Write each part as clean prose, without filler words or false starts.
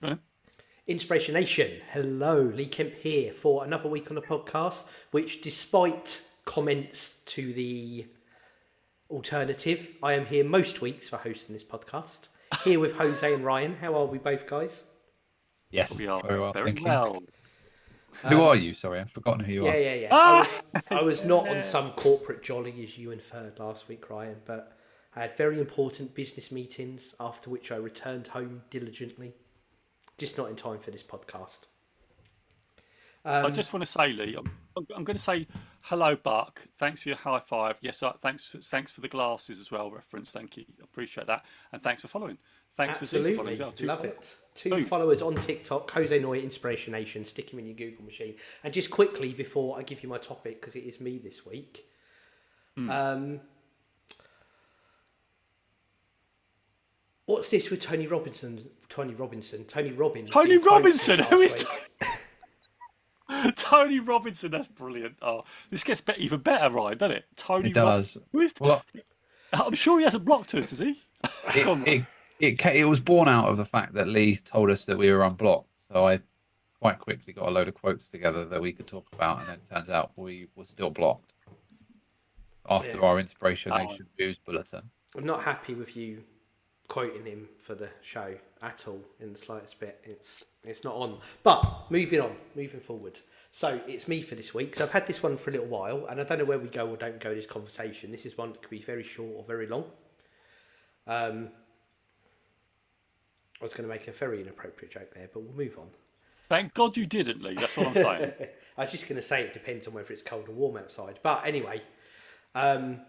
Go Inspiration. Hello, Lee Kemp here for another week on the podcast, which despite comments to the alternative, I am here most weeks for hosting this podcast. Here with Jose and Ryan. How are we both, guys? We Yes, are very well, very thank you. well. Who are you? Sorry, I've forgotten who you are. Yeah. Ah! I was not on some corporate jolly as you inferred last week, Ryan, but I had very important business meetings, after which I returned home diligently. Just not in time for this podcast. I just want to say, Lee, I'm going to say hello, Buck. Thanks for your high five. Yes, thanks for the glasses as well. Reference, thank you. I appreciate that, and thanks for following. Thanks Absolutely. for following as well. Love it. Two followers on TikTok, Jose Noya-Inspiration. Stick him in your Google machine. And just quickly before I give you my topic, because it is me this week. What's this with Tony Robinson? Tony Robbins. Who is Tony Robinson? That's brilliant. Oh, this gets even better, Ryan, doesn't it? Tony It does. Who is? Well, I'm sure he hasn't blocked us, has he? it was born out of the fact that Lee told us that we were unblocked. So I quite quickly got a load of quotes together that we could talk about, and then it turns out we were still blocked after our Inspiration News bulletin. I'm not happy with you quoting him for the show at all in the slightest bit. It's not on. But moving forward. So it's me for this week. So I've had this one for a little while, and I don't know where we go or don't go in this conversation. This is one that could be very short or very long. I was going to make a very inappropriate joke there, but we'll move on. Thank God you didn't, Lee. That's what I'm saying. I was just going to say it depends on whether it's cold or warm outside. But anyway, I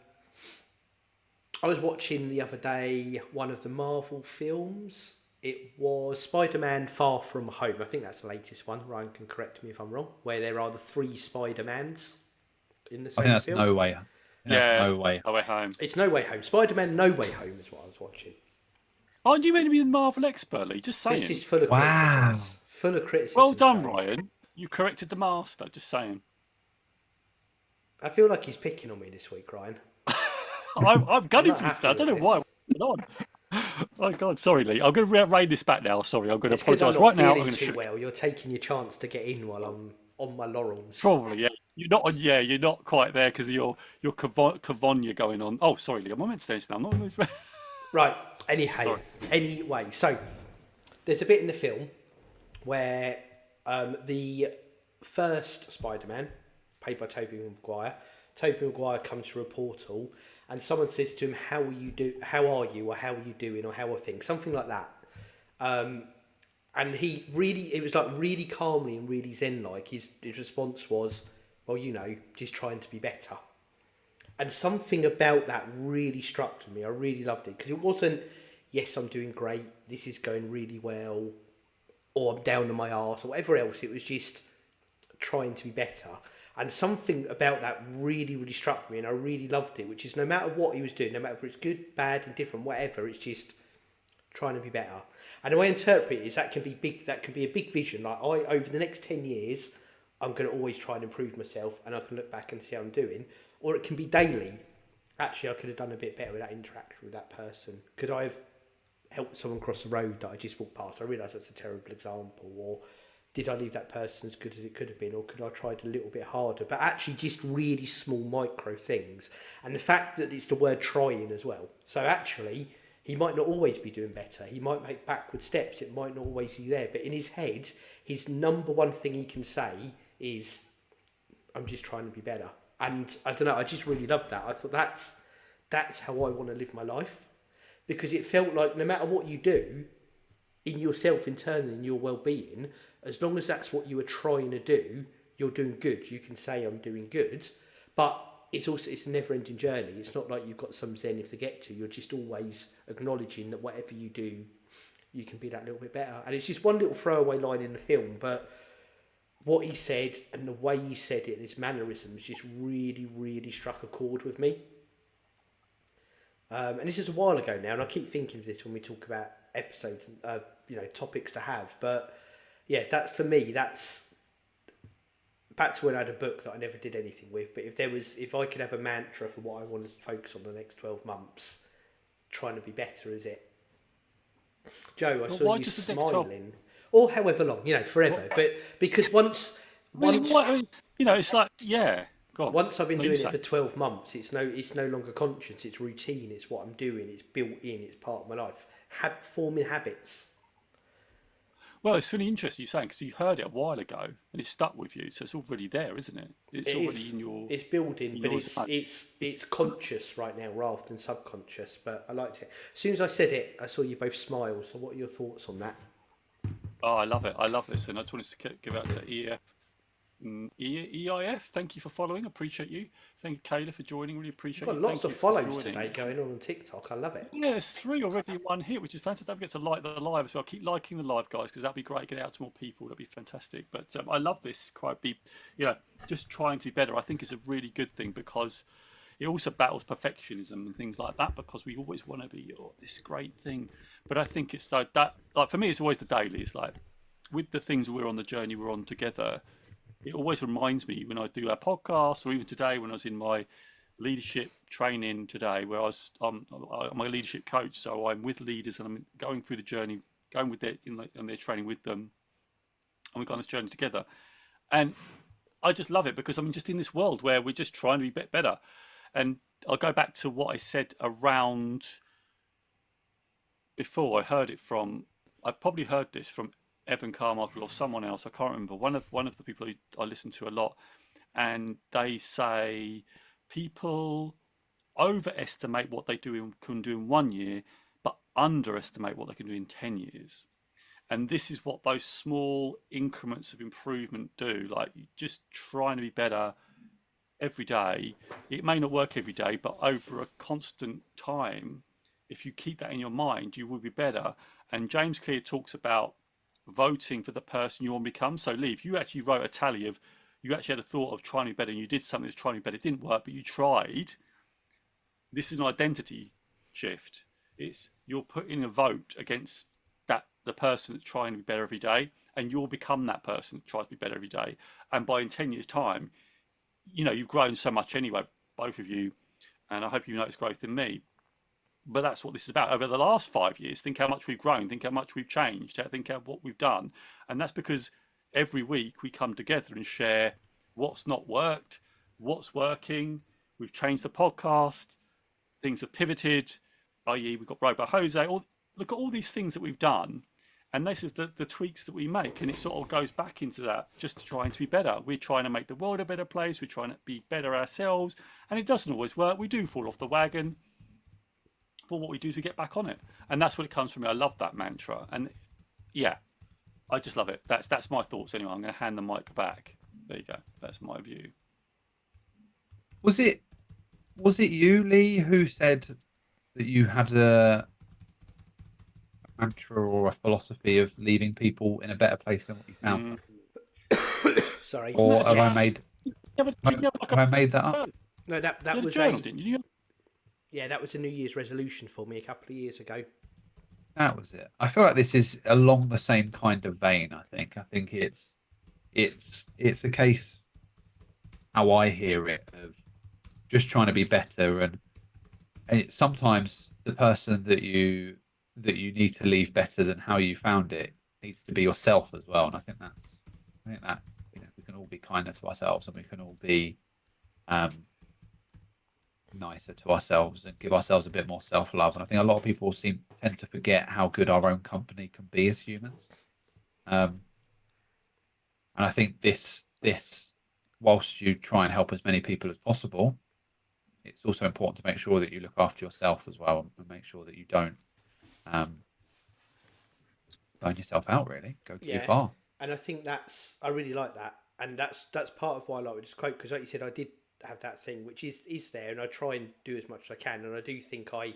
was watching the other day one of the Marvel films. It was Spider-Man Far From Home. I think that's the latest one. Ryan can correct me if I'm wrong. Where there are the 3 Spider-Mans in the same film. I think that's No Way. No Way Home. It's No Way Home. Spider-Man No Way Home is what I was watching. Aren't you meant to be the Marvel expert, Lee? Just saying. This is full of criticisms. Full of criticism. Well done, Ryan. You corrected the master. Just saying. I feel like he's picking on me this week, Ryan. I'm gunning for this now. I don't know why. What's on? Oh God, sorry, Lee. I'm going to rein this back now. Sorry, I'm going to apologise right now. I'm going to shoot. Well, you're taking your chance to get in while I'm on my laurels. Probably, yeah. You're not on. Yeah, you're not quite there because of your Cavonia going on. Oh, sorry, Lee. I'm not meant to say this now. I'm not. Right. Anyway, so there's a bit in the film where the first Spider-Man, played by Tobey Maguire, comes through a portal, and someone says to him, "How are you, or how are you doing, or how are things?" Something like that. And it was like really calmly and really zen-like. His response was, "Well, just trying to be better." And something about that really struck me. I really loved it because it wasn't, "Yes, I'm doing great. This is going really well," or "I'm down on my arse," or whatever else. It was just trying to be better. And something about that really, really struck me, and I really loved it, which is no matter what he was doing, no matter if it's good, bad, indifferent, whatever, it's just trying to be better. And the way I interpret it is that can be big. That can be a big vision. Like over the next 10 years, I'm going to always try and improve myself, and I can look back and see how I'm doing. Or it can be daily. Actually, I could have done a bit better with that interaction with that person. Could I have helped someone cross the road that I just walked past? I realise that's a terrible example. Or did I leave that person as good as it could have been? Or could I have tried a little bit harder? But actually just really small micro things. And the fact that it's the word trying as well. So actually, he might not always be doing better. He might make backward steps. It might not always be there. But in his head, his number one thing he can say is, "I'm just trying to be better." And I don't know, I just really loved that. I thought that's how I want to live my life. Because it felt like no matter what you do, in yourself internally, in your well-being, as long as that's what you are trying to do, you're doing good. You can say, "I'm doing good." But it's a never-ending journey. It's not like you've got some zenith to get to. You're just always acknowledging that whatever you do, you can be that little bit better. And it's just one little throwaway line in the film, but what he said and the way he said it and his mannerisms just really, really struck a chord with me. And this is a while ago now, and I keep thinking of this when we talk about episodes, topics to have. But yeah, that's for me. That's back to when I had a book that I never did anything with. But if I could have a mantra for what I want to focus on the next 12 months, trying to be better, is it? Joe, I saw you smiling. or however long, forever. But because once it's like, yeah, go on. once I've been No, doing it for 12 months, it's no longer conscious. It's routine. It's what I'm doing. It's built in. It's part of my life. Forming habits. Well, it's really interesting you're saying, because you heard it a while ago and it stuck with you, so it's already there, isn't it? It's already in your. It's building, but zone. it's conscious right now rather than subconscious. But I liked it. As soon as I said it, I saw you both smile. So, what are your thoughts on that? Oh, I love it. I love this, and I just wanted to give out to EIF. Thank you for following. Appreciate you. Thank you, Kayla, for joining. Really appreciate You've it. got lots of follows today going on TikTok. I love it. Yeah, there's 3 already in one hit, which is fantastic. Don't forget to like the live as well. Keep liking the live, guys, because that'd be great. Get it out to more people. That'd be fantastic. But I love this. Just trying to be better. I think it's a really good thing because it also battles perfectionism and things like that, because we always want to be this great thing. But I think it's like that. Like for me, it's always the daily. It's like with the things we're on the journey we're on together. It always reminds me when I do our podcast, or even today when I was in my leadership training today, where I'm a leadership coach, so I'm with leaders and I'm going through the journey, going with in their training with them, and we go on this journey together. And I just love it because I'm just in this world where we're just trying to be better. And I'll go back to what I said around before. I probably heard this from Evan Carmichael or someone else. I can't remember. One of the people I listen to a lot, and they say people overestimate what they can do in 1 year, but underestimate what they can do in 10 years. And this is what those small increments of improvement do. Like just trying to be better every day. It may not work every day, but over a constant time, if you keep that in your mind, you will be better. And James Clear talks about voting for the person you want to become. So Lee, if you actually wrote a tally of, you actually had a thought of trying to be better and you did something that's trying to be better, it didn't work, but you tried, this is an identity shift. It's you're putting a vote against the person that's trying to be better every day, and you'll become that person that tries to be better every day. And by in 10 years time, you've grown so much anyway, both of you, and I hope you notice growth in me. But that's what this is about. Over the last 5 years, think how much we've grown, think how much we've changed, think how what we've done. And that's because every week we come together and share what's not worked, what's working. We've changed the podcast, things have pivoted, i.e. we've got Robo Jose. Look at all these things that we've done. And this is the tweaks that we make. And it sort of goes back into that, just trying to be better. We're trying to make the world a better place. We're trying to be better ourselves. And it doesn't always work. We do fall off the wagon. But what we do is we get back on it. And that's what it comes from me. I love that mantra. And yeah, I just love it. That's my thoughts anyway. I'm going to hand the mic back. There you go. That's my view. Was it you, Lee, who said that you had a mantra or a philosophy of leaving people in a better place than what you found them? Sorry. Or have I made that up? No, that was journal, didn't you? Yeah, that was a New Year's resolution for me a couple of years ago. That was it. I feel like this is along the same kind of vein. I think it's a case, how I hear it, of just trying to be better, and sometimes the person that you need to leave better than how you found it needs to be yourself as well. And I think that we can all be kinder to ourselves, and we can all be nicer to ourselves and give ourselves a bit more self-love. And I think a lot of people tend to forget how good our own company can be as humans. And I think this, whilst you try and help as many people as possible, it's also important to make sure that you look after yourself as well, and make sure that you don't burn yourself out, really, go too far. And I think I really like that. And that's part of why I like this quote, because like you said, I did have that thing which is there, and I try and do as much as I can. And I do think I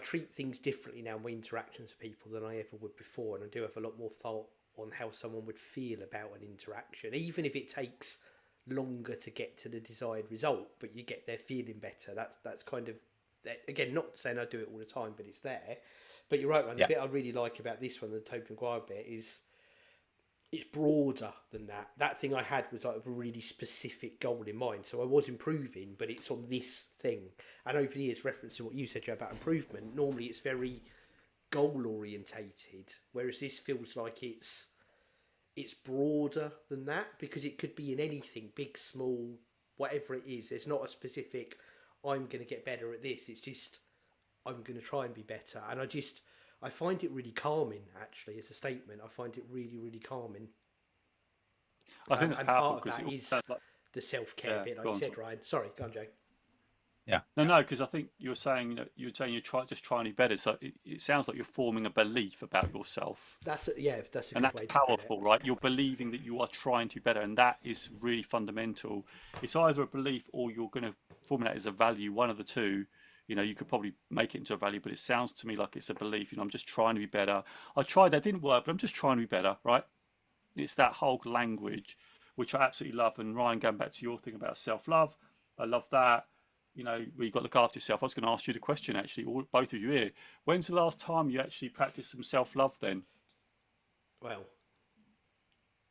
treat things differently now in my interactions with people than I ever would before, and I do have a lot more thought on how someone would feel about an interaction, even if it takes longer to get to the desired result, but you get their feeling better. That's kind of, again, not saying I do it all the time, but it's there. But you're right, man. The bit I really like about this one, the Tobey Maguire bit, is it's broader than that. That thing I had was like a really specific goal in mind. So I was improving, but it's on this thing. And over the years, referencing what you said, Joe, about improvement, normally it's very goal orientated, whereas this feels like it's broader than that, because it could be in anything, big, small, whatever it is. There's not a specific, I'm going to get better at this. It's just, I'm going to try and be better. And I find it really calming, actually, as a statement. I find it really, really calming. I think that's and powerful, part of that is like, the self-care bit, like you said, Ryan. Sorry, go on, Joe. Yeah. No, because I think you're saying you're just trying to be better. So it sounds like you're forming a belief about yourself. That's a good way to put it. And that's powerful, right? You're believing that you are trying to be better, and that is really fundamental. It's either a belief or you're going to formulate as a value, one of the two. You could probably make it into a value, but it sounds to me like it's a belief. I'm just trying to be better. I tried, that didn't work, but I'm just trying to be better, right? It's that whole language, which I absolutely love. And Ryan, going back to your thing about self-love, I love that. Where you've got to look after yourself. I was going to ask you the question, actually, both of you here. When's the last time you actually practiced some self-love then? Well,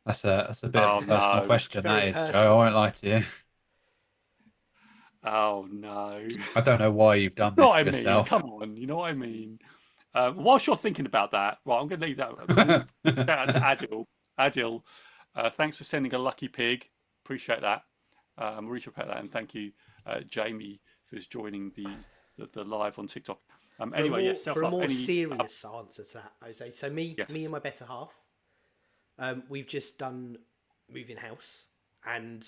that's a bit of a personal question, very that is, personal. Joe. I won't lie to you. Oh, no. I don't know why you've done this to yourself. Come on, you know what I mean? Whilst you're thinking about that, right, I'm going to leave that. Shout out to Adil. Thanks for sending a lucky pig. Appreciate that. Really appreciate that. And thank you, Jamie, for joining the live on TikTok. Anyway, yes, for a more serious answer to that, Jose. So me and my better half, we've just done moving house, and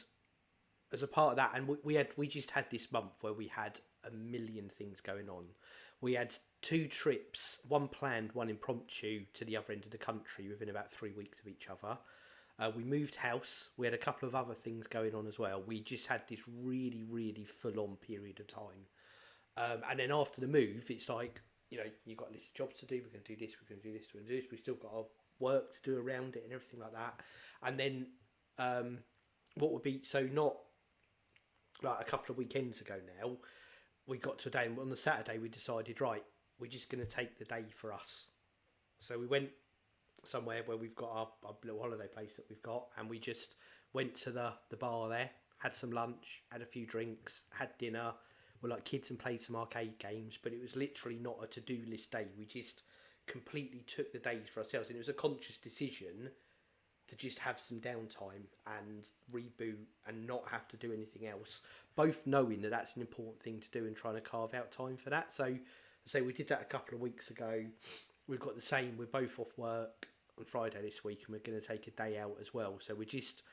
as a part of that, and we just had this month where we had a million things going on. We had 2 trips, one planned, one impromptu, to the other end of the country within about 3 weeks of each other. We moved house. We had a couple of other things going on as well. We just had this really, really full-on period of time. And then after the move, it's like, you've got a list of jobs to do. We're going to do this. We're going to do this. We're going to do this. We've still got our work to do around it and everything like that. And then what would be, so not like a couple of weekends ago now, we got to a day, and on the Saturday we decided, right, we're just going to take the day for us. So we went somewhere where we've got our little holiday place that we've got, and we just went to the bar there, had some lunch, had a few drinks, had dinner. We're like kids and played some arcade games, but it was literally not a to-do list day. We just completely took the days for ourselves, and it was a conscious decision to just have some downtime and reboot and not have to do anything else, both knowing that that's an important thing to do and trying to carve out time for that. So we did that a couple of weeks ago. We've got the same, we're both off work on Friday this week, and we're going to take a day out as well. So we're just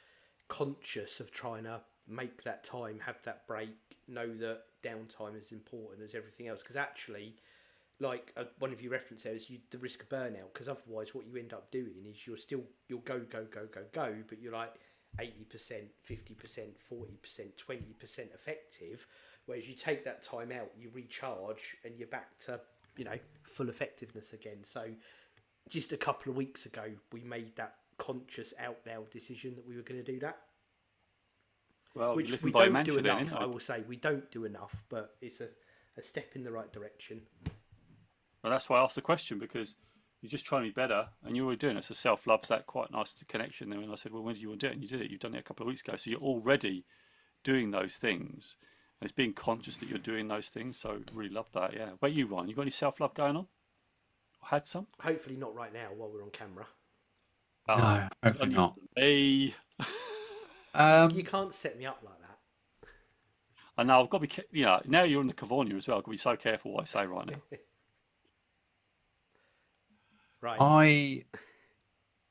conscious of trying to make that time, have that break, know that downtime is important as everything else. Because actually, like one of your references, the risk of burnout, because otherwise what you end up doing is you'll go, but you're like 80%, 50%, 40%, 20% effective. Whereas you take that time out, you recharge, and you're back to, full effectiveness again. So just a couple of weeks ago, we made that conscious out loud decision that we were going to do that. Well, which we don't do enough. I will say we don't do enough, but it's a step in the right direction. Well, that's why I asked the question, because you're just trying to be better, and you're already doing it. So self-love's that quite nice connection there. And I said, well, when do you want to do it? And you did it. You've done it a couple of weeks ago. So you're already doing those things. And it's being conscious that you're doing those things. So really love that. Yeah. What about you, Ryan? You got any self-love going on? Or had some? Hopefully not right now while we're on camera. No, hopefully not. Hey. You can't set me up like that. I know. I've got to be. Now you're in the Cavornia as well. I've got to be so careful what I say right now. Right. I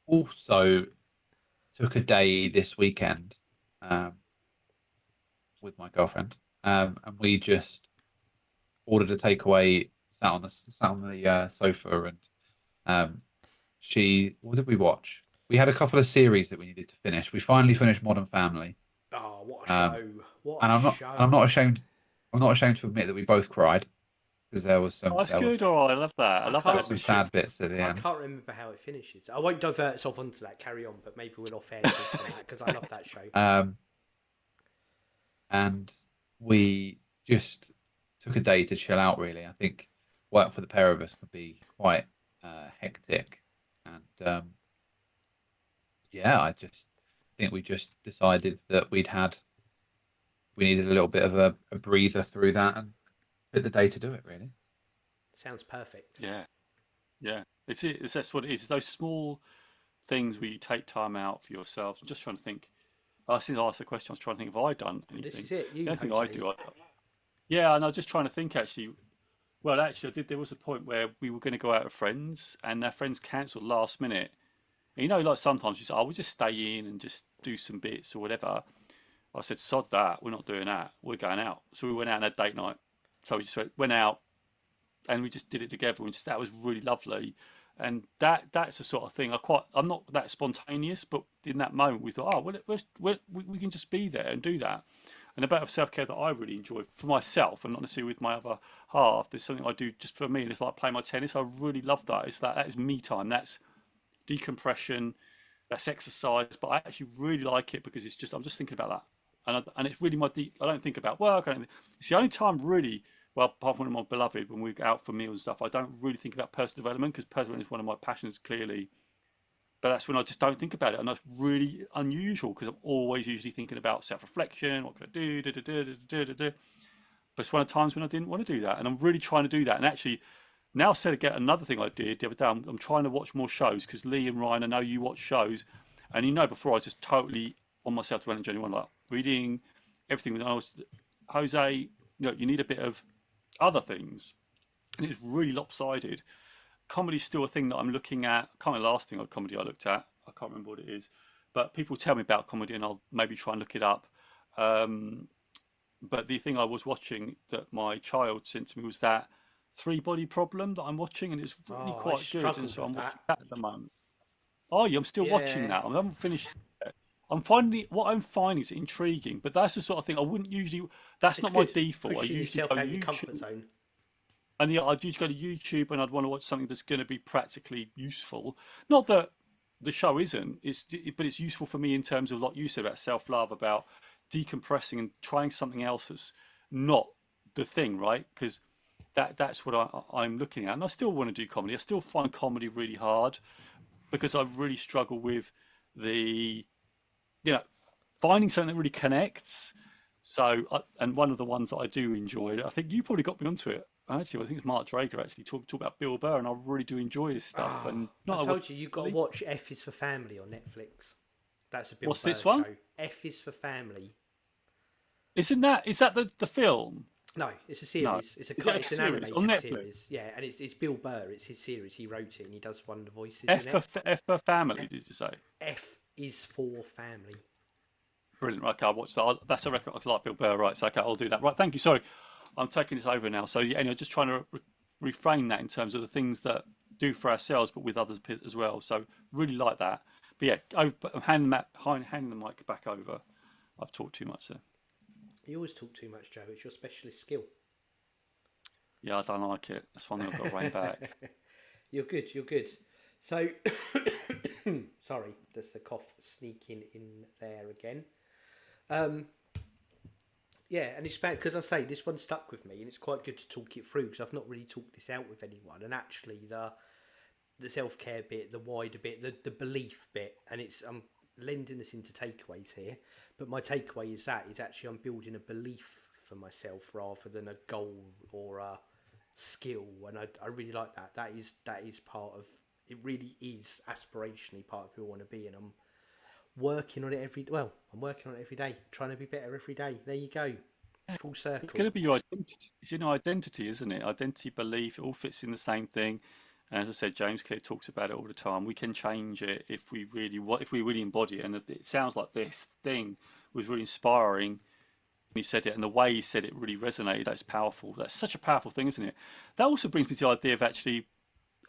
also took a day this weekend with my girlfriend, and we just ordered a takeaway, sat on the sofa, and what did we watch? We had a couple of series that we needed to finish. We finally finished Modern Family. Oh, what a show! I'm not ashamed. I'm not ashamed to admit that we both cried, because there was some. Oh, that's good. All right, I love that. I love that. Some sad bits at the end. I can't remember how it finishes. I won't divert us off onto that. Carry on, but maybe we'll off air because I love that show. And we just took a day to chill out. Really, I think work for the pair of us could be quite hectic, and I just think we just decided that we needed a little bit of a breather through that, and took the day to do it. Really, sounds perfect. Yeah, Yeah, that's what it is. It's those small things where you take time out for yourself. I'm just trying to think. I since I asked the question, I was trying to think, have I done Well, this anything? is it. The You, only thing I Jose. do, yeah, and I was just trying to think actually. Well, actually, I did. There was a point where we were going to go out with friends, and our friends cancelled last minute. And like sometimes you say, "Oh, we'll just stay in and just do some bits or whatever." I said, "Sod that. We're not doing that. We're going out." So we went out and had date night. So we just went out and we just did it together. And just that was really lovely. And that's the sort of thing I'm not that spontaneous, but in that moment we thought, oh, well, we can just be there and do that. And a bit of self care that I really enjoy for myself and not necessarily with my other half. There's something I do just for me, and it's like playing my tennis. I really love that. It's that is me time. That's decompression. That's exercise. But I actually really like it because I'm just thinking about that, and it's really I don't think about work. It's the only time really. Well, apart from my beloved, when we go out for meals and stuff, I don't really think about personal development because personal development is one of my passions clearly. But that's when I just don't think about it, and that's really unusual because I'm always usually thinking about self-reflection. What can I do? But it's one of the times when I didn't want to do that, and I'm really trying to do that. And actually, now I said again, another thing I did the other day, I'm trying to watch more shows because Lee and Ryan, I know you watch shows, and before I was just totally on myself development journey, one like reading everything. When I was Jose, you need a bit of other things, and it's really lopsided. Comedy's still a thing that I'm looking at. I can't remember the last thing of comedy I looked at. I can't remember what it is, but people tell me about comedy, and I'll maybe try and look it up. Um, but the thing I was watching that my child sent to me was that Three Body Problem that I'm watching, and it's really Oh, I quite good. And struggled so with I'm that. watching that at the moment. Oh, yeah, I'm still watching Yeah. that. I haven't finished it. What I'm finding is intriguing, but that's the sort of thing I wouldn't usually. That's It's not my good. default. I Pushing usually yourself go out your comfort YouTube. zone. And yeah, I'd usually go to YouTube and I'd want to watch something that's going to be practically useful. Not that the show isn't, but it's useful for me in terms of, like you said, about self-love, about decompressing and trying something else that's not the thing, right? Because that's what I'm looking at. And I still want to do comedy. I still find comedy really hard because I really struggle with the, you know, finding something that really connects. So, and one of the ones that I do enjoy, I think you probably got me onto it. Actually, I think it's Mark Drager actually talk about Bill Burr, and I really do enjoy his stuff. Ah, And I not I watch told you, you've got to really. watch F is for Family on Netflix. That's a Bill What's Burr this one? show. F is for Family. Is that the film? No, it's a No, series. is it a It's an series on animated Netflix? series. Yeah, and it's Bill Burr. It's his series. He wrote it and he does one of the voices F in for it. Family, did you say? F is for Family. Brilliant. Okay, I'll watch that. That's a record. I like Bill Burr, right? So okay, I'll do that. Right, thank you. Sorry, I'm taking this over now. So yeah, anyway, just trying to reframe that in terms of the things that do for ourselves, but with others as well. So really like that. But yeah, I'm handing the mic back over. I've talked too much there. You always talk too much, Joe. It's your specialist skill. Yeah, I don't like it. That's one thing I've got to rein back. You're good. You're good. So, sorry, there's the cough sneaking in there again. Yeah, and it's bad because I say this one stuck with me, and it's quite good to talk it through because I've not really talked this out with anyone. And actually, the self care bit, the wider bit, the belief bit, and I'm lending this into takeaways here. But my takeaway is actually I'm building a belief for myself rather than a goal or a skill, and I really like that. That is part of it. Really is aspirationally part of who I want to be, and I'm working on it I'm working on it every day, trying to be better every day. There you go, full It's circle. going to be your identity. It's in your identity, isn't it? Identity, belief, it all fits in the same thing. And as I said, James Clear talks about it all the time. We can change it if we really embody it. And it sounds like this thing was really inspiring. He said it, and the way he said it really resonated. That's powerful. That's such a powerful thing, isn't it? That also brings me to the idea of actually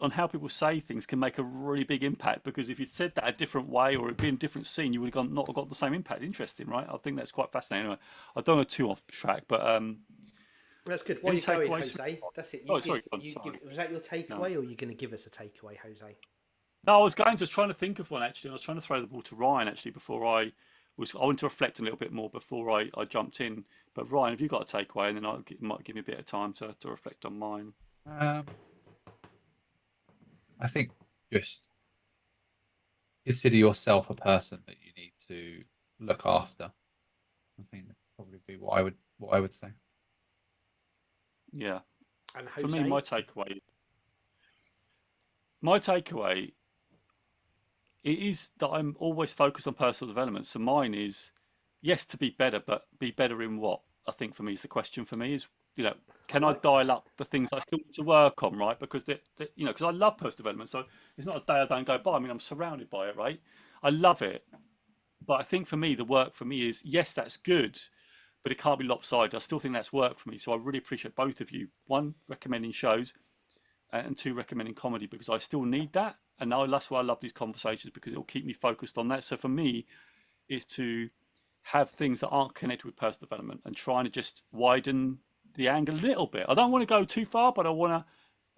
on how people say things can make a really big impact. Because if you'd said that a different way or it'd been a different scene, you would have not got the same impact. Interesting, right? I think that's quite fascinating. Anyway, I don't go too off track, but That's good. While any you're going, takeaways? Jose, that's it. Oh, sorry, go on, You give. sorry. Was that your No. takeaway, or are you going to give us a takeaway, Jose? No, I was trying to think of one actually. I was trying to throw the ball to Ryan actually before I wanted to reflect a little bit more before I jumped in. But Ryan, have you got a takeaway? And then might give me a bit of time to reflect on mine. Um, I think just consider yourself a person that you need to look after. I think that'd probably be what I would say. Yeah. And For me, Jose, my takeaway. my takeaway it is that I'm always focused on personal development. So mine is, yes, to be better, but be better in what? I think for me is the question for me is, can I dial up the things I still need to work on, right? Because because I love personal development. So it's not a day I don't go by. I mean, I'm surrounded by it, right? I love it. But I think for me, the work for me is, yes, that's good, but it can't be lopsided. I still think that's work for me. So I really appreciate both of you. One, recommending shows, and two, recommending comedy, because I still need that. And that's why I love these conversations, because it'll keep me focused on that. So for me, is to have things that aren't connected with personal development and trying to just widen the angle a little bit. I don't want to go too far, but I want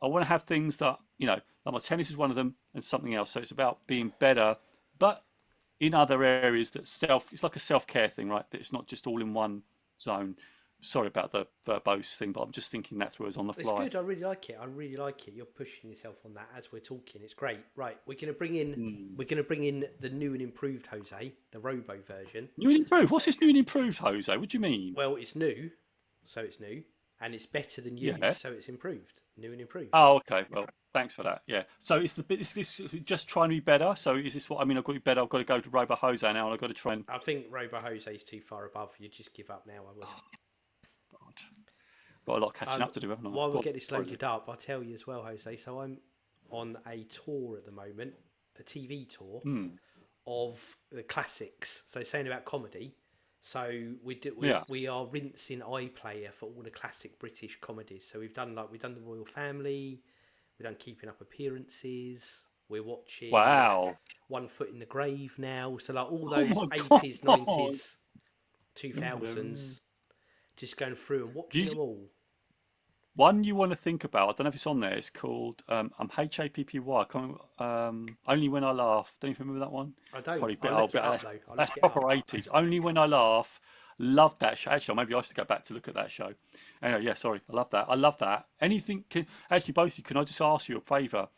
to have things that, like my tennis is one of them and something else. So it's about being better, but in other areas it's like a self-care thing, right? That it's not just all in one zone. Sorry about the verbose thing, but I'm just thinking that through as on the fly. It's good. I really like it. You're pushing yourself on that as we're talking. It's great. Right, we're going to bring in the new and improved Jose, the Robo version. New and improved. What's this new and improved, Jose? What do you mean? Well, it's new, so it's new, and it's better than you, so it's improved. New and improved. Oh, okay. Well, thanks for that. Yeah. So is this just trying to be better? So is this what I mean? I've got to be better. I've got to go to Robo Jose now, and I've got to try and. I think Robo Jose is too far above. You just give up now. I would. Got a lot of catching up to do, haven't I? While we get this loaded up, I'll tell you as well, Jose. So I'm on a tour at the moment, a TV tour of the classics. So saying about comedy. So we are rinsing iPlayer for all the classic British comedies. So we've done the Royal Family, we've done Keeping Up Appearances. We're watching One Foot in the Grave now. So like all those 80s, 90s, 2000s, just going through and watching them all. One you want to think about, I don't know if it's on there, it's called HAPPY. Only When I Laugh. Don't you remember that one? I don't. That's proper 80s. Only When I Laugh. Love that show. Actually, maybe I should go back to look at that show. Anyway, yeah, sorry. I love that. Anything, actually, both of you, can I just ask you a favour?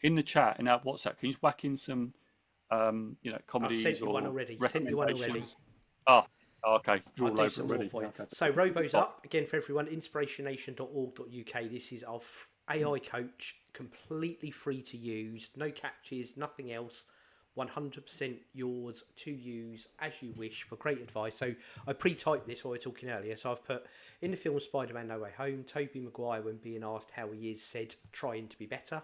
In the chat, in our WhatsApp, can you just whack in some, comedies I've sent you one already. Oh, okay. I'll do some more for you. Okay. So Robo's up again for everyone. Inspirationnation.org.uk. This is our AI coach, completely free to use, no catches, nothing else. 100% yours to use as you wish for great advice. So I pre-typed this while we were talking earlier. So I've put in the film Spider-Man No Way Home, Tobey Maguire, when being asked how he is, said trying to be better.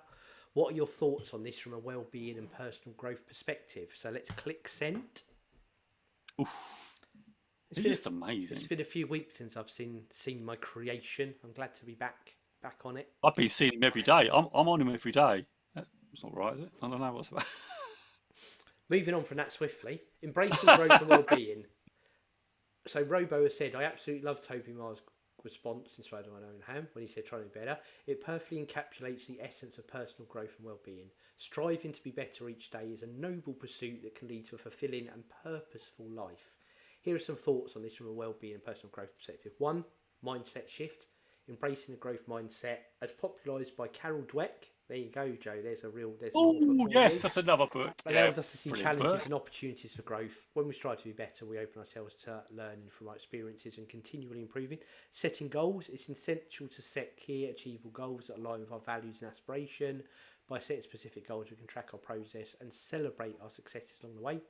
What are your thoughts on this from a well-being and personal growth perspective? So let's click send. Oof. It's just amazing. It's been a few weeks since I've seen my creation. I'm glad to be back on it. I've been seeing him every day. I'm on him every day. It's not right, is it? I don't know what's about. Moving on from that swiftly, embracing growth and well-being. So Robo has said, I absolutely love Tobey Maguire's response in Spider-Man No Way Home when he said trying to be better. It perfectly encapsulates the essence of personal growth and well-being. Striving to be better each day is a noble pursuit that can lead to a fulfilling and purposeful life. Here are some thoughts on this from a well-being and personal growth perspective. 1, mindset shift. Embracing the growth mindset, as popularised by Carol Dweck. There you go, Joe. There's Oh, yes, that's another book. Allows us to see challenges and opportunities for growth. When we strive to be better, we open ourselves to learning from our experiences and continually improving. Setting goals. It's essential to set clear, achievable goals that align with our values and aspiration. By setting specific goals, we can track our progress and celebrate our successes along the way.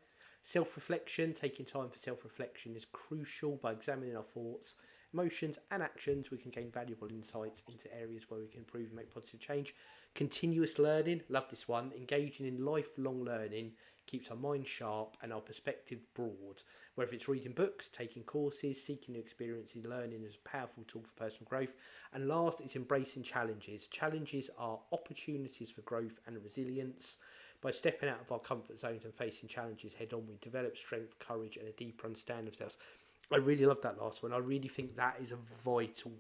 Self-reflection. Taking time for self-reflection is crucial. By examining our thoughts, emotions and actions, we can gain valuable insights into areas where we can improve and make positive change. Continuous learning, love this one. Engaging in lifelong learning keeps our mind sharp and our perspective broad. Whether it's reading books, taking courses, seeking new experiences, learning is a powerful tool for personal growth. And last is embracing challenges. Challenges are opportunities for growth and resilience. By stepping out of our comfort zones and facing challenges head on, we develop strength, courage and a deeper understanding of ourselves. I really love that last one. I really think that is a vital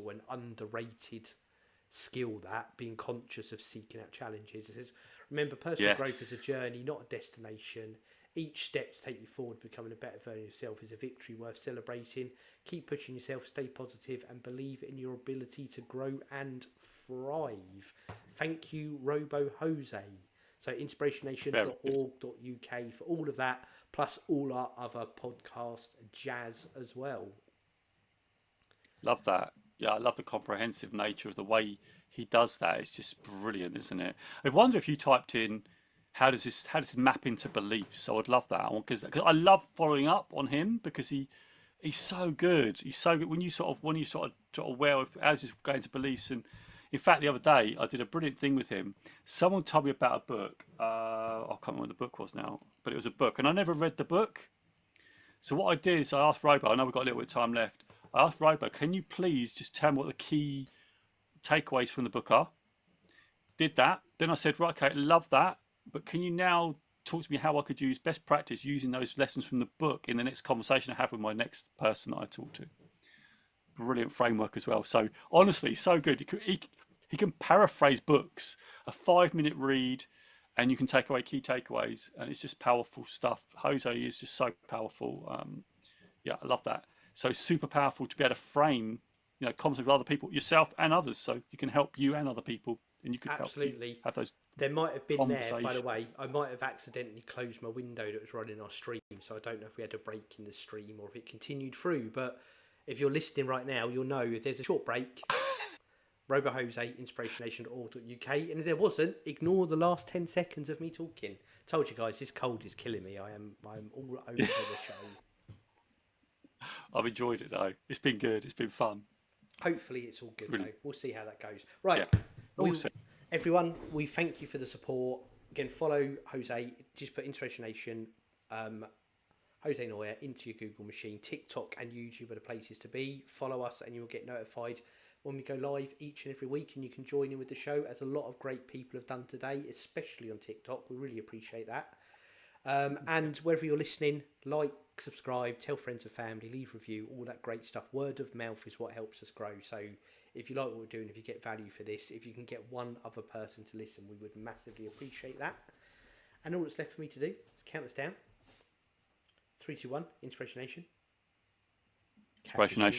and underrated skill, that being conscious of seeking out challenges. It says, remember, personal growth is a journey, not a destination. Each step to take you forward, becoming a better version of yourself, is a victory worth celebrating. Keep pushing yourself, stay positive and believe in your ability to grow and thrive. Thank you, Robo Jose. So inspirationnation.org.uk for all of that, plus all our other podcast jazz as well. Love that. Yeah, I love the comprehensive nature of the way he does that. It's just brilliant, isn't it? I wonder if you typed in how does this map into beliefs? I would love that because I love following up on him because he's so good. He's so good when you sort of aware of how does this go into beliefs. And in fact, the other day I did a brilliant thing with him. Someone told me about a book. I can't remember what the book was now, but it was a book, and I never read the book. So what I did is I asked Robo. I know we've got a little bit of time left. I asked Robo, can you please just tell me what the key takeaways from the book are? Did that. Then I said, right, okay, love that. But can you now talk to me how I could use best practice using those lessons from the book in the next conversation I have with my next person that I talk to? Brilliant framework as well. So honestly, so good. He can paraphrase books, a 5-minute read, and you can take away key takeaways. And it's just powerful stuff. Jose is just so powerful. Yeah, I love that. So super powerful to be able to frame, conversations with other people, yourself and others, so you can help you and other people, and you could absolutely help you have those. There might have been there, by the way, I might have accidentally closed my window that was running our stream, so I don't know if we had a break in the stream or if it continued through, but if you're listening right now, you'll know if there's a short break, RoboJose, inspirationation.org.uk, and if there wasn't, ignore the last 10 seconds of me talking. Told you guys, this cold is killing me. I'm all over the show. I've enjoyed it though. It's been good. It's been fun. Hopefully it's all good Brilliant. though. We'll see how that goes. Right. Yeah. Awesome. Everyone, we thank you for the support. Again, follow Jose. Just put Inspirational, Jose Noya into your Google machine. TikTok and YouTube are the places to be. Follow us and you'll get notified when we go live each and every week, and you can join in with the show, as a lot of great people have done today, especially on TikTok. We really appreciate that. And wherever you're listening, like, subscribe, tell friends and family, leave review, all that great stuff. Word of mouth is what helps us grow. So if you like what we're doing, if you get value for this, if you can get one other person to listen, we would massively appreciate that. And all that's left for me to do is count us down. 3, 2, 1, Inspiration Nation. Inspiration Nation.